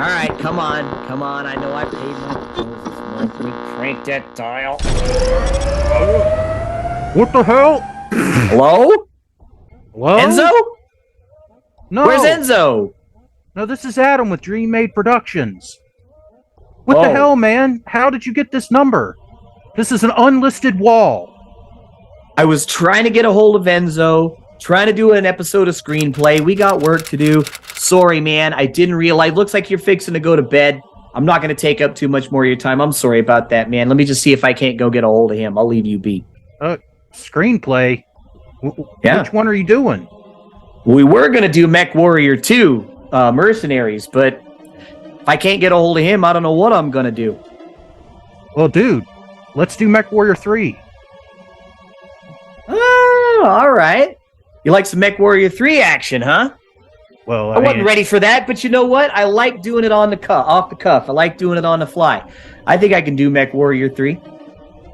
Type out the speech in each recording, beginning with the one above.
right, come on. I know I paid my bills this month. Let me crank that dial. What the hell? Hello? Hello? Enzo? No. Where's Enzo? No, this is Adam with Dream Made Productions. What the Oh. hell, man? How did you get this number? This is an unlisted wall. I was trying to get a hold of Enzo, trying to do an episode of screenplay. We got work to do. Sorry, man. I didn't realize. Looks like you're fixing to go to bed. I'm not going to take up too much more of your time. I'm sorry about that, man. Let me just see if I can't go get a hold of him. I'll leave you be. Screenplay? Yeah. Which one are you doing? We were going to do Mechwarrior 2, Mercenaries, but if I can't get a hold of him, I don't know what I'm going to do. Well, dude, let's do Mechwarrior 3. Oh, all right. You like some Mechwarrior 3 action, huh? Well, I wasn't ready for that, but you know what? I like doing it on the off the cuff. I like doing it on the fly. I think I can do Mechwarrior 3.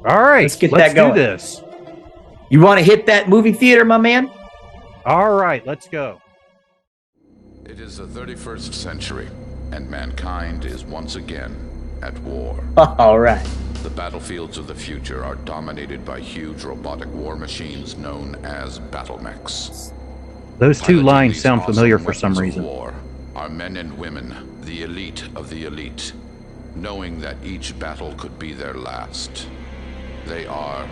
All right, let's get that going. Do this. You want to hit that movie theater, my man? All right, let's go. It is the 31st century, and mankind is once again at war. All right. The battlefields of the future are dominated by huge robotic war machines known as battle mechs. Those two Piloting lines these sound awesome familiar for weapons some of reason. War are men and women, the elite of the elite, knowing that each battle could be their last. They are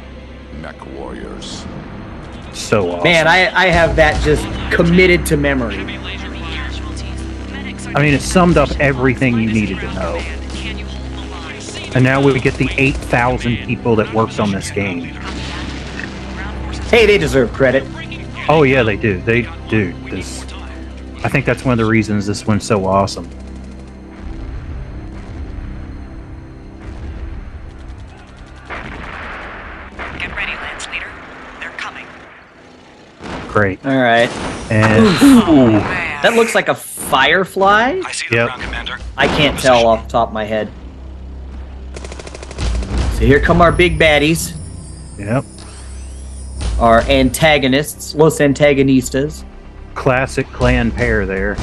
mech warriors. So awesome. Man, I have that just committed to memory. I mean, it summed up everything you needed to know. And now we get the 8,000 people that worked on this game. Hey, they deserve credit. Oh yeah, they do. They do. I think that's one of the reasons this one's so awesome. Get ready, Lance Leader. They're coming. Great. All right. And Oh, man. That looks like a firefly? I see the Yep. ground commander. I can't tell off the top of my head. So here come our big baddies. yep, Our antagonists, Los Antagonistas. classic clan pair there.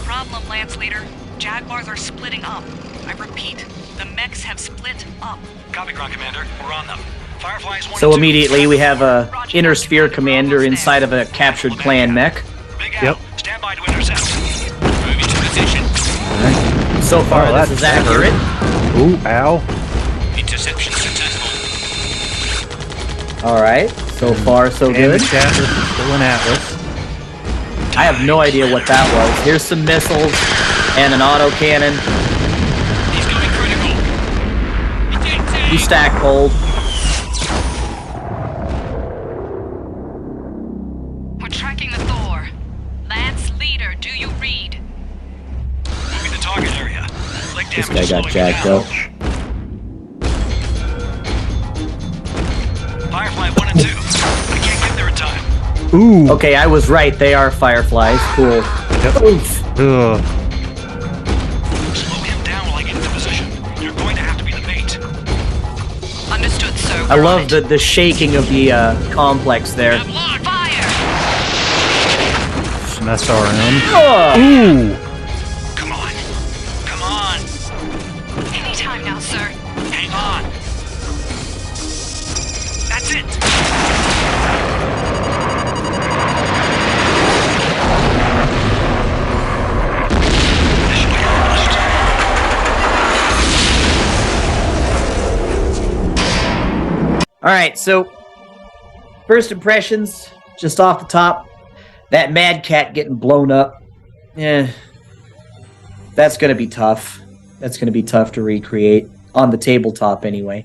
Problem, Lance Leader. Jaguars are splitting up. I repeat, the mechs have split up. Copy, ground commander. We're on them. Fireflies 1 So and 2. immediately we have a inner sphere commander inside of a captured clan mech. Big Yep. Al, stand by to intercept. Moving to position. So far, Oh, this that's is accurate. Ooh, ow. Interception successful. All right. So far, so And good. the Chatter is still in Atlas. I have no idea what that was. Here's some missiles and an autocannon. He's going critical. You stack hold. We're tracking the Thor. Lance Leader, do you read? Moving the target area. Leg This damage guy is got slowing jacked down. up. Firefly 1 and 2. I can't get there in time. Ooh. Okay, I was right. They are fireflies. Cool. Yep. Oof. Ugh. Slow him down while I get into position. You're going to have to be the bait. Understood, sir. I love the shaking of the complex there. Fire! Some SRM. Oh, Ooh. Come on. Come on. Anytime now, sir. Hang on. That's it. Mission accomplished. all right. So, first impressions, just off the top, that Mad Cat getting blown up. That's gonna be tough. That's gonna be tough to recreate on the tabletop, anyway.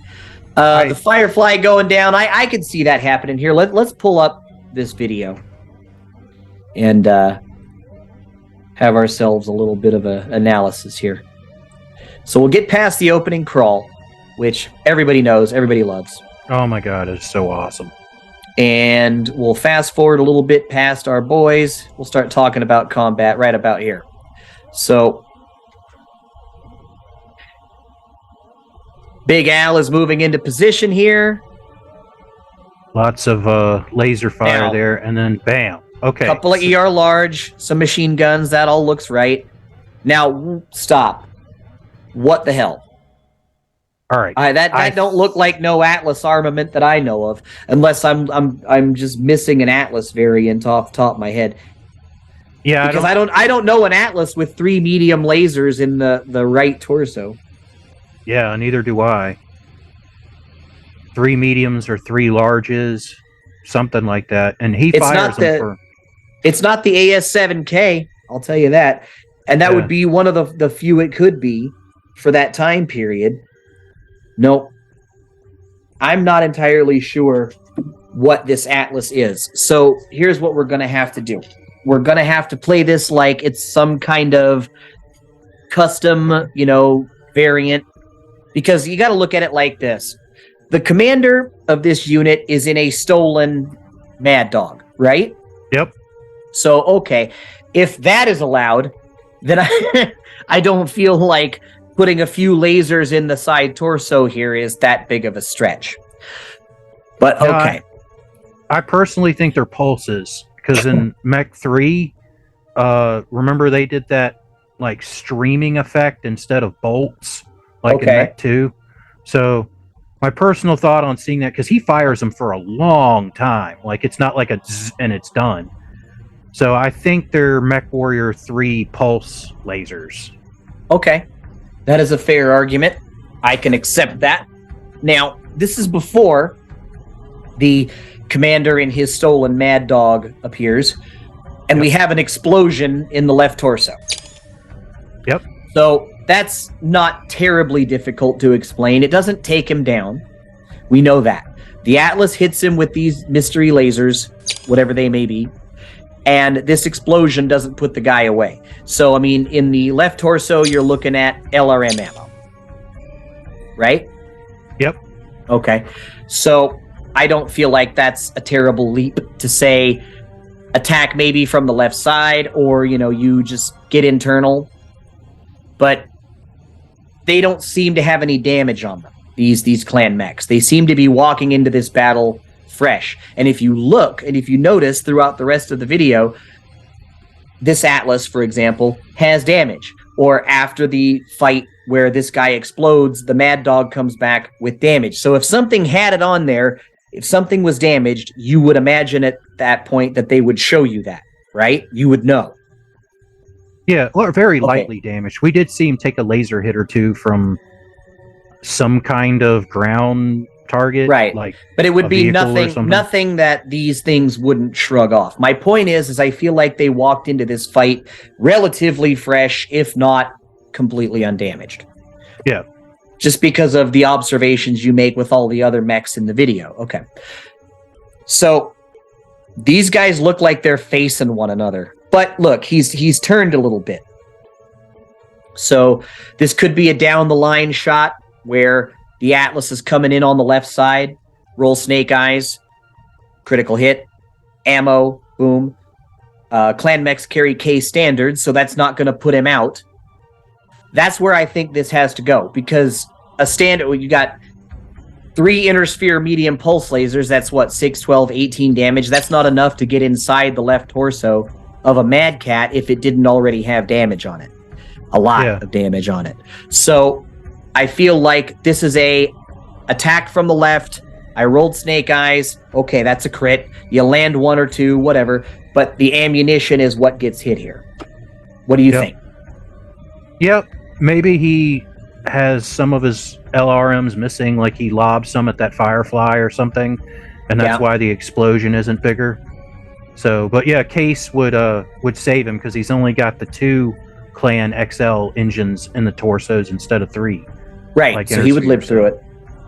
The Firefly going down. I could see that happening here. Let's pull up this video and have ourselves a little bit of an analysis here. So we'll get past the opening crawl, which everybody knows, everybody loves. Oh my god, it's so awesome. And we'll fast forward a little bit past our boys. We'll start talking about combat right about here. So, Big Al is moving into position here. Lots of laser fire Now. there, and then bam. Okay. Couple of ER large, some machine guns. That all looks right. Now, stop. What the hell? All right. That don't look like no Atlas armament that I know of, unless I'm just missing an Atlas variant off the top of my head. Yeah, because I don't know an Atlas with 3 medium lasers in the right torso. Yeah, neither do I. 3 mediums or 3 larges, something like that, and he fires them for. It's not the AS7K, I'll tell you that, and that would be one of the few it could be for that time period. Nope. I'm not entirely sure what this Atlas is. So here's what we're going to have to do. We're going to have to play this like it's some kind of custom, variant. Because you got to look at it like this. The commander of this unit is in a stolen Mad Dog, right? Yep. So, okay. If that is allowed, then I don't feel like putting a few lasers in the side torso here is that big of a stretch. But okay. I personally think they're pulses, because in Mech 3, remember they did that like streaming effect instead of bolts, like in Mech 2. So my personal thought on seeing that, because he fires them for a long time, like it's not like a zzz and it's done. So I think they're Mechwarrior 3 pulse lasers. Okay. That is a fair argument. I can accept that. Now, this is before the commander in his stolen Mad Dog appears, and we have an explosion in the left torso. Yep. So that's not terribly difficult to explain. It doesn't take him down. We know that. The Atlas hits him with these mystery lasers, whatever they may be, and this explosion doesn't put the guy away. So, I mean, in the left torso, you're looking at LRM ammo. Right? Yep. Okay. So, I don't feel like that's a terrible leap to say attack maybe from the left side, or, you just get internal. But they don't seem to have any damage on them, these clan mechs. They seem to be walking into this battle fresh. And if you look, and if you notice throughout the rest of the video, this Atlas, for example, has damage. Or after the fight where this guy explodes, the Mad Dog comes back with damage. So if something had it on there, if something was damaged, you would imagine at that point that they would show you that, right? You would know. Yeah, or very lightly damaged. We did see him take a laser hit or two from some kind of ground target, right? But it would be nothing that these things wouldn't shrug off. My point is I feel like they walked into this fight relatively fresh, if not completely undamaged. Yeah. Just because of the observations you make with all the other mechs in the video. Okay. So these guys look like they're facing one another. But look, he's turned a little bit. So this could be a down the line shot where the Atlas is coming in on the left side, roll snake eyes, critical hit, ammo, boom. Clan mechs carry K standards, so that's not going to put him out. That's where I think this has to go, because a standard, you got 3 inner sphere medium pulse lasers, that's what, 6, 12, 18 damage. That's not enough to get inside the left torso of a Mad Cat if it didn't already have damage on it. A lot of damage on it. So I feel like this is a attack from the left. I rolled snake eyes. Okay, that's a crit. You land 1 or 2, whatever. But the ammunition is what gets hit here. What do you think? Yep. Maybe he has some of his LRMs missing, like he lobbed some at that Firefly or something, and that's why the explosion isn't bigger. So, but yeah, Case would save him, because he's only got the 2 Clan XL engines in the torsos instead of 3. Right, like so he would live through it.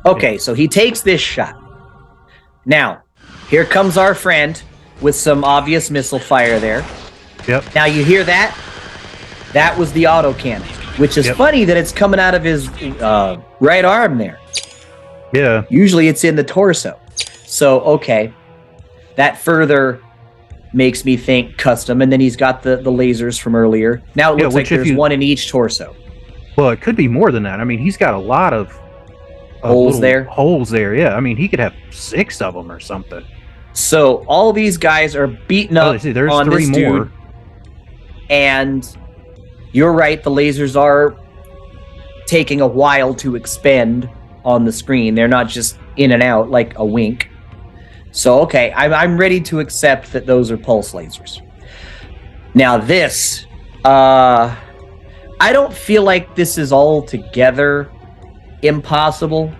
Okay, so he takes this shot. Now, here comes our friend with some obvious missile fire there. Yep. Now you hear that? That was the autocannon, which is funny that it's coming out of his right arm there. Yeah. Usually it's in the torso. So, okay. That further makes me think custom, and then he's got the lasers from earlier. Now it looks like there's one in each torso. Well, it could be more than that. I mean, he's got a lot of holes there. Holes there, yeah. I mean, he could have 6 of them or something. So all these guys are beaten up there's on 3 this more. Dude, and you're right. The lasers are taking a while to expend on the screen. They're not just in and out like a wink. So, okay, I'm ready to accept that those are pulse lasers. Now this, I don't feel like this is altogether impossible.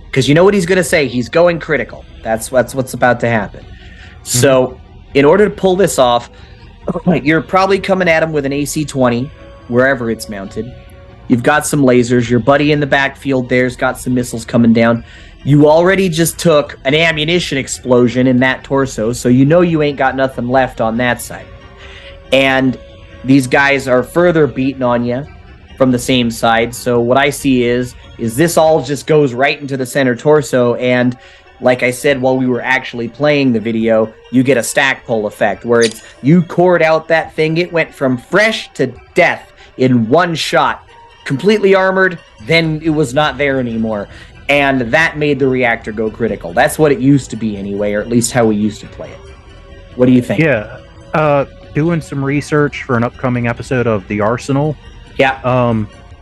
Because you know what he's going to say? He's going critical. That's what's about to happen. So, in order to pull this off, you're probably coming at him with an AC-20, wherever it's mounted. You've got some lasers. Your buddy in the backfield there's got some missiles coming down. You already just took an ammunition explosion in that torso, so you know you ain't got nothing left on that side. And these guys are further beating on you from the same side. So what I see is this all just goes right into the center torso, and like I said while we were actually playing the video, you get a stack pull effect where it's you cored out that thing. It went from fresh to death in one shot. Completely armored, then it was not there anymore. And that made the reactor go critical. That's what it used to be anyway, or at least how we used to play it. What do you think? Yeah. Doing some research for an upcoming episode of The Arsenal. Yeah.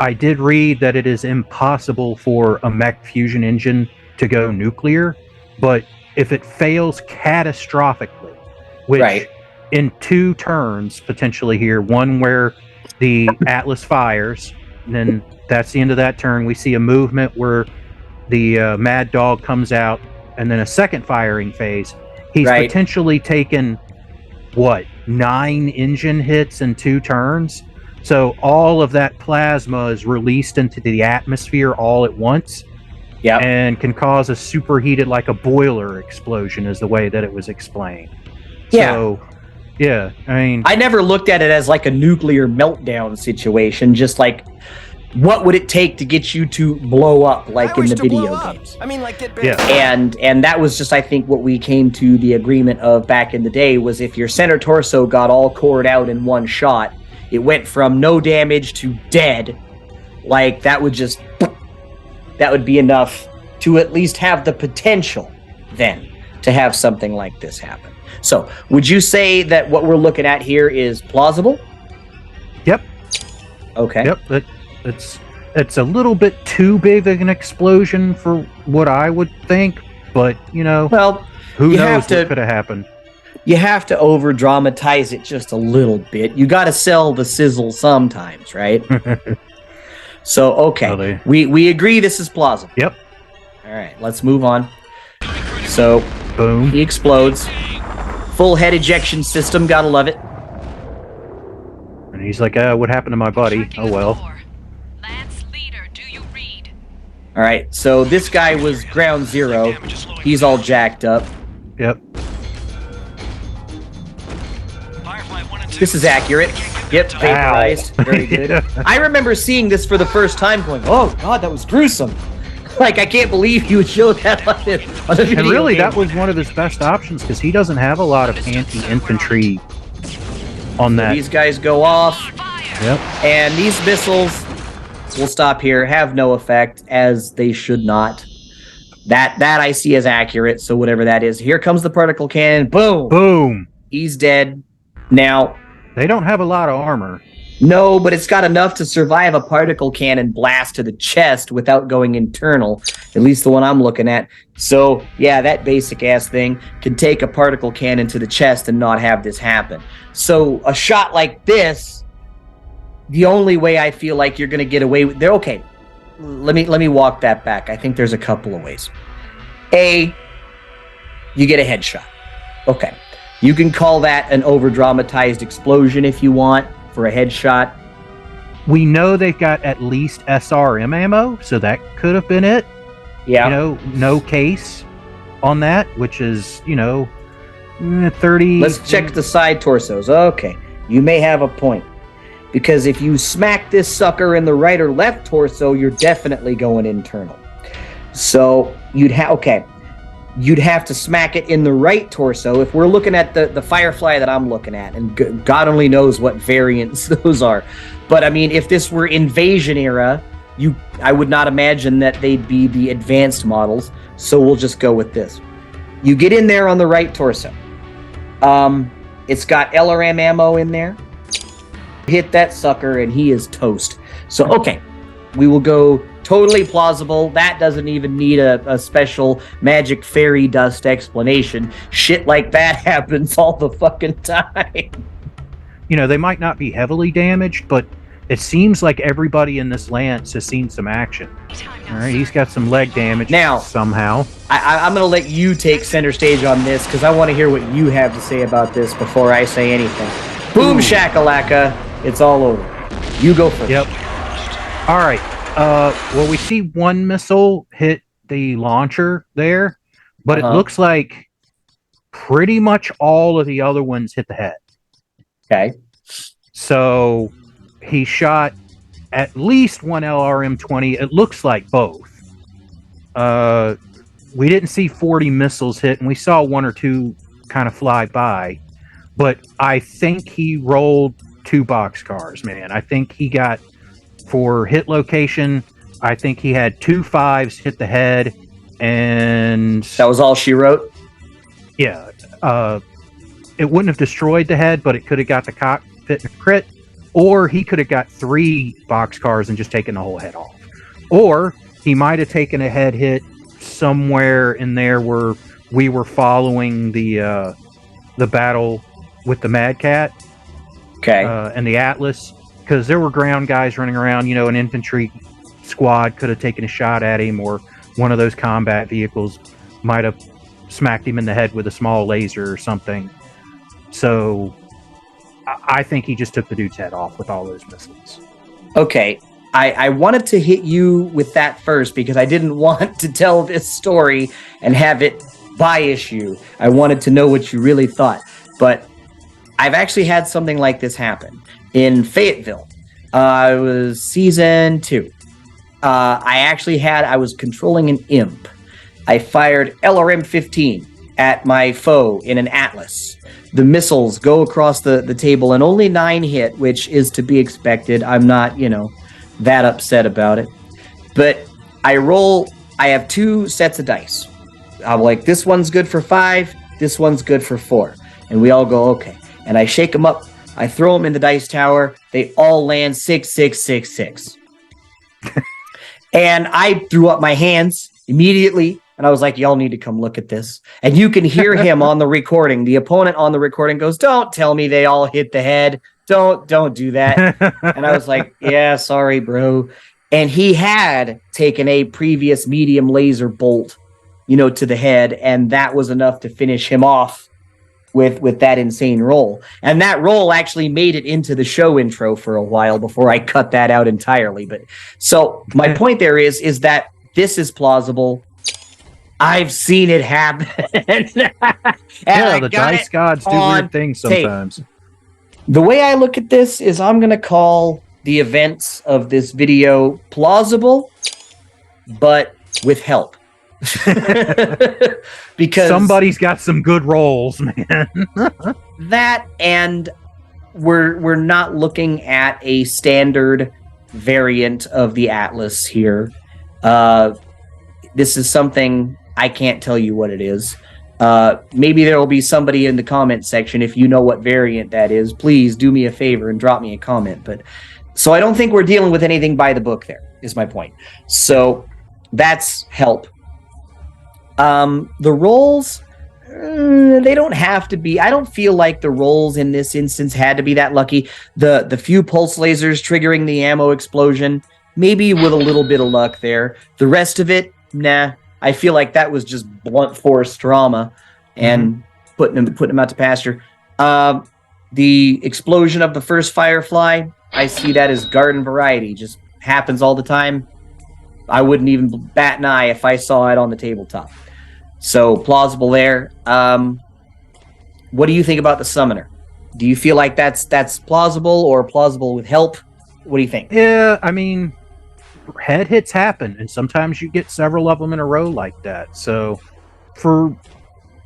I did read that it is impossible for a mech fusion engine to go nuclear, but if it fails catastrophically, which in 2 turns potentially here, one where the Atlas fires, and then that's the end of that turn. We see a movement where the Mad Dog comes out, and then a second firing phase. He's potentially taken, 9 engine hits in 2 turns? So all of that plasma is released into the atmosphere all at once, and can cause a superheated, like a boiler explosion, is the way that it was explained. Yeah. So, yeah, I mean, I never looked at it as like a nuclear meltdown situation, just like, what would it take to get you to blow up, like in the video games? I mean, like, get big. Yeah. And that was just, I think, what we came to the agreement of back in the day, was if your center torso got all cored out in one shot, it went from no damage to dead, like, that would be enough to at least have the potential, then, to have something like this happen. So, would you say that what we're looking at here is plausible? Yep. Okay. Yep. It's a little bit too big of an explosion for what I would think, but well, who knows what could have happened. You have to over dramatize it just a little bit. You got to sell the sizzle sometimes, right? So okay, we agree this is plausible. Yep. All right, let's move on. So boom, he explodes. Full head ejection system, gotta love it. And he's like, what happened to my buddy? Oh well. All right, so this guy was ground zero. He's all jacked up. Yep. This is accurate. Yep, vaporized. Very good. I remember seeing this for the first time going, oh god, that was gruesome. Like, I can't believe you would show that on the video. And really, game. that was one of his best options, because he doesn't have a lot of anti-infantry on that. These guys go off. Yep. And these missiles, we'll stop here, have no effect, as they should not. That I see as accurate, so whatever that is. Here comes the particle cannon. Boom! Boom! He's dead. Now, they don't have a lot of armor. No, but it's got enough to survive a particle cannon blast to the chest without going internal, at least the one I'm looking at. So, yeah, that basic-ass thing can take a particle cannon to the chest and not have this happen. So, a shot like this, the only way I feel like you're going to get away with... Okay, let me walk that back. I think there's a couple of ways. A, you get a headshot. Okay. You can call that an over-dramatized explosion if you want for a headshot. We know they've got at least SRM ammo, so that could have been it. Yeah. No case on that, which is, 30... Let's check the side torsos. Okay, you may have a point. Because if you smack this sucker in the right or left torso, you're definitely going internal. So, you'd have to smack it in the right torso. If we're looking at the Firefly that I'm looking at, and God only knows what variants those are. But, I mean, if this were Invasion era, I would not imagine that they'd be the advanced models, so we'll just go with this. You get in there on the right torso. It's got LRM ammo in there. hit that sucker and he is toast. So, okay, we will go totally plausible. That doesn't even need a special magic fairy dust explanation. Shit like that happens all the fucking time. You know, they might not be heavily damaged, but it seems like everybody in this lance has seen some action. All right, he's got some leg damage now somehow. I'm going to let you take center stage on this because I want to hear what you have to say about this before I say anything. Boom shakalaka, it's all over. You go first. Yep. All right. Well, we see one missile hit the launcher there, but it looks like pretty much all of the other ones hit the head. Okay. So he shot at least one LRM-20. It looks like both. We didn't see 40 missiles hit, and we saw one or two kind of fly by. But I think he rolled 2 boxcars, man. I think he got, for hit location, I think he had 2 5s hit the head, and... That was all she wrote? Yeah. It wouldn't have destroyed the head, but it could have got the cockpit and crit. Or he could have got 3 boxcars and just taken the whole head off. Or he might have taken a head hit somewhere in there where we were following the battle with the Mad Cat. Okay. And the Atlas. Because there were ground guys running around. You know, an infantry squad could have taken a shot at him, or one of those combat vehicles might have smacked him in the head with a small laser or something. So I think he just took the dude's head off with all those missiles. Okay. I wanted to hit you with that first because I didn't want to tell this story and have it by issue. I wanted to know what you really thought. But I've actually had something like this happen in Fayetteville. It was season 2. I was controlling an imp. I fired LRM-15 at my foe in an Atlas. The missiles go across the table and only 9 hit, which is to be expected. I'm not, that upset about it. But I have 2 sets of dice. I'm like, this one's good for 5, this one's good for 4. And we all go, okay. And I shake them up, I throw them in the dice tower, they all land 6, 6, 6, 6. And I threw up my hands immediately. And I was like, y'all need to come look at this. And you can hear him on the recording. The opponent on the recording goes, don't tell me they all hit the head. Don't do that. And I was like, yeah, sorry, bro. And he had taken a previous medium laser bolt, to the head. And that was enough to finish him off with that insane roll. And that roll actually made it into the show intro for a while before I cut that out entirely. But so my point there is that this is plausible. I've seen it happen. Yeah, the dice gods do weird things sometimes. Tape. The way I look at this is I'm going to call the events of this video plausible, but with help. Because somebody's got some good rolls, man. That, and we're not looking at a standard variant of the Atlas here. This is something I can't tell you what it is. Maybe there will be somebody in the comment section. If you know what variant that is, please do me a favor and drop me a comment. But so I don't think we're dealing with anything by the book there, is my point. So that's help. The rolls, they don't have to be. I don't feel like the rolls in this instance had to be that lucky. The few pulse lasers triggering the ammo explosion, maybe with a little bit of luck there. The rest of it, nah. I feel like that was just blunt force drama and putting them out to pasture. The explosion of the first Firefly, I see that as garden variety. Just happens all the time. I wouldn't even bat an eye if I saw it on the tabletop. So plausible there. What do you think about the summoner? Do you feel like that's plausible or plausible with help? What do you think? Yeah, I mean, head hits happen, and sometimes you get several of them in a row like that. So for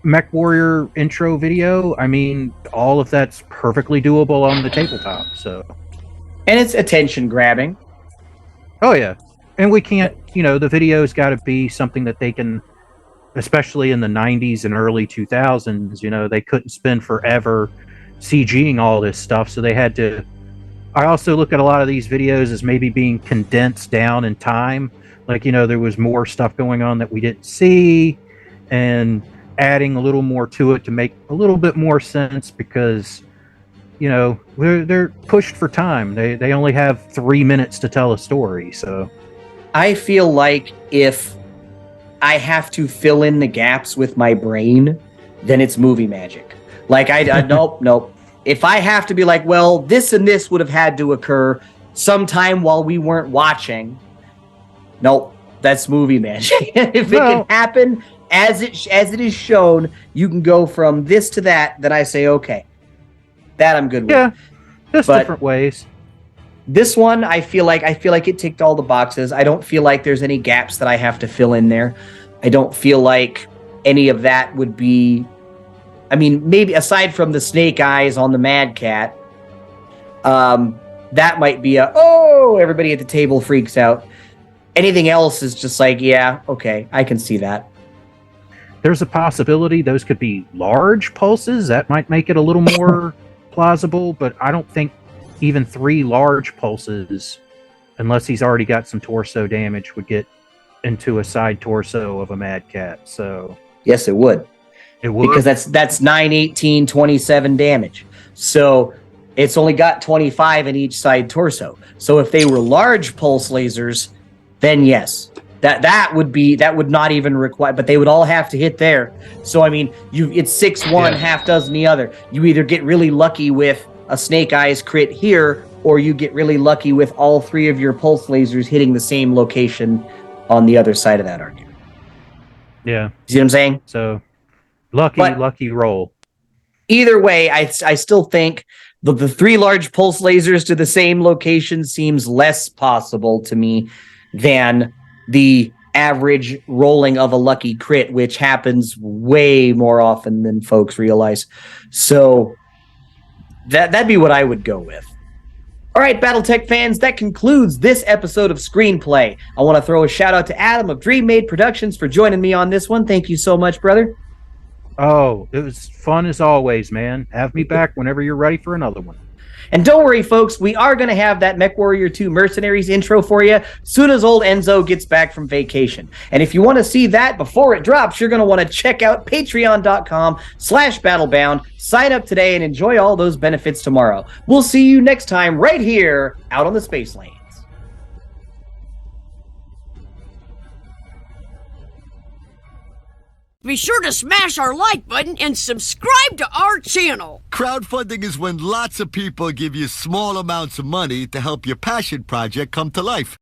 Mechwarrior intro video, I mean, all of that's perfectly doable on the tabletop. So, and it's attention grabbing. Oh yeah, and we can't, the video's got to be something that they can, especially in the 90s and early 2000s, they couldn't spend forever CGing all this stuff, so they had to I also look at a lot of these videos as maybe being condensed down in time. Like, there was more stuff going on that we didn't see, and adding a little more to it to make a little bit more sense, because they're pushed for time. They only have 3 minutes to tell a story. So I feel like if I have to fill in the gaps with my brain, then it's movie magic. Like I nope. If I have to be like, well, this and this would have had to occur sometime while we weren't watching, nope, that's movie magic. If it can happen as it is shown, you can go from this to that, then I say, okay, that I'm good with. Yeah, there's different ways. This one, I feel like it ticked all the boxes. I don't feel like there's any gaps that I have to fill in there. I don't feel like any of that would be, I mean, maybe aside from the snake eyes on the Mad Cat, that might be everybody at the table freaks out. Anything else is just like, yeah, okay, I can see that. There's a possibility those could be large pulses. That might make it a little more plausible, but I don't think even 3 large pulses, unless he's already got some torso damage, would get into a side torso of a Mad Cat. So yes, it would. It would, because that's 9, 18, 27 damage. So it's only got 25 in each side torso. So if they were large pulse lasers, then yes, that would not even require, but they would all have to hit there. So I mean, it's 6-1, half dozen the other. You either get really lucky with a Snake Eyes crit here, or you get really lucky with all 3 of your pulse lasers hitting the same location on the other side of that argument. Yeah. See what I'm saying? So lucky roll. Either way, I still think the 3 large pulse lasers to the same location seems less possible to me than the average rolling of a lucky crit, which happens way more often than folks realize. So that'd be what I would go with. All right, Battletech fans, that concludes this episode of Screenplay. I want to throw a shout out to Adam of Dream Made Productions for joining me on this one. Thank you so much, brother. Oh, it was fun as always, man. Have me back whenever you're ready for another one. And don't worry, folks, we are going to have that Mechwarrior 2 Mercenaries intro for you soon as old Enzo gets back from vacation. And if you want to see that before it drops, you're going to want to check out patreon.com/battlebound. Sign up today and enjoy all those benefits tomorrow. We'll see you next time right here out on the Space Lanes. Be sure to smash our like button and subscribe to our channel. Crowdfunding is when lots of people give you small amounts of money to help your passion project come to life.